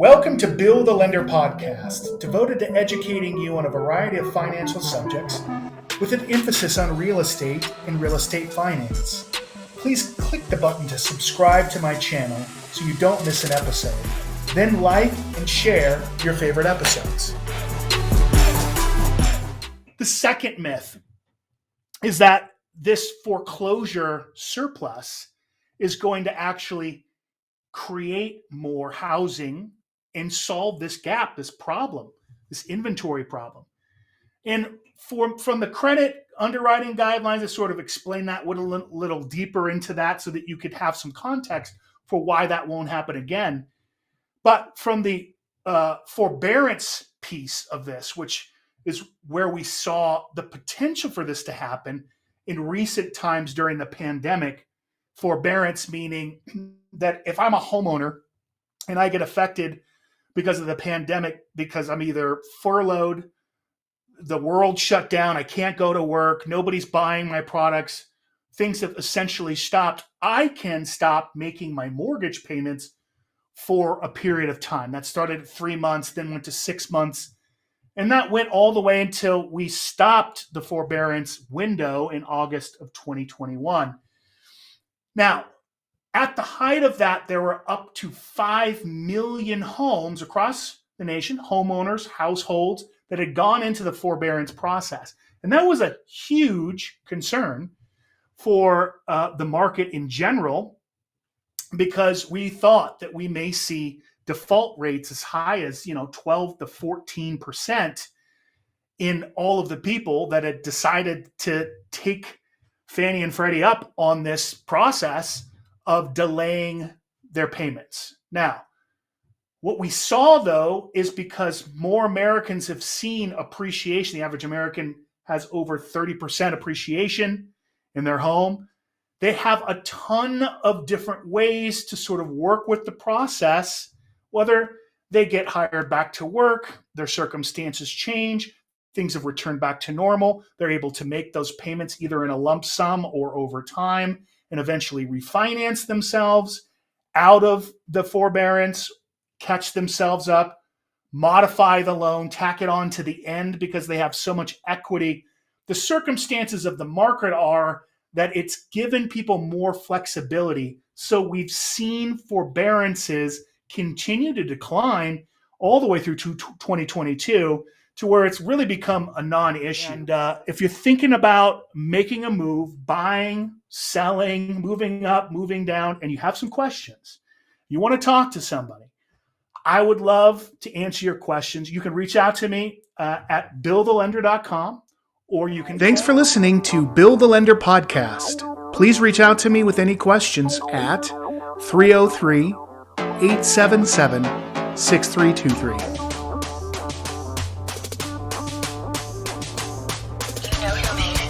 Welcome to Bill the Lender podcast, devoted to educating you on a variety of financial subjects with an emphasis on real estate and real estate finance. Please click the button to subscribe to my channel so you don't miss an episode. Then like and share your favorite episodes. The second myth is that this foreclosure surplus is going to actually create more housing and solve this gap, this problem, this inventory problem. And from the credit underwriting guidelines, I sort of explain that, went a little deeper into that so that you could have some context for why that won't happen again. But from the forbearance piece of this, which is where we saw the potential for this to happen in recent times during the pandemic, forbearance meaning that if I'm a homeowner and I get affected because of the pandemic, because I'm either furloughed, the world shut down, I can't go to work, nobody's buying my products, things have essentially stopped, I can stop making my mortgage payments for a period of time. That started at 3 months, then went to 6 months, and that went all the way until we stopped the forbearance window in August of 2021. Now, at the height of that, there were up to 5 million homes across the nation, homeowners, households, that had gone into the forbearance process. And that was a huge concern for the market in general, because we thought that we may see default rates as high as 12 to 14% in all of the people that had decided to take Fannie and Freddie up on this process of delaying their payments. Now, what we saw, though, is because more Americans have seen appreciation. The average American has over 30% appreciation in their home. They have a ton of different ways to sort of work with the process, whether they get hired back to work, their circumstances change, things have returned back to normal, they're able to make those payments either in a lump sum or over time and eventually refinance themselves out of the forbearance, catch themselves up, modify the loan, tack it on to the end because they have so much equity. The circumstances of the market are that it's given people more flexibility. So we've seen forbearances continue to decline all the way through to 2022 to where it's really become a non-issue. And if you're thinking about making a move, buying, selling, moving up, moving down, and you have some questions, you want to talk to somebody, I would love to answer your questions. You can reach out to me at billthelender.com, or you can... Thanks for listening to Bill the Lender podcast. Please reach out to me with any questions at 303-877-6323.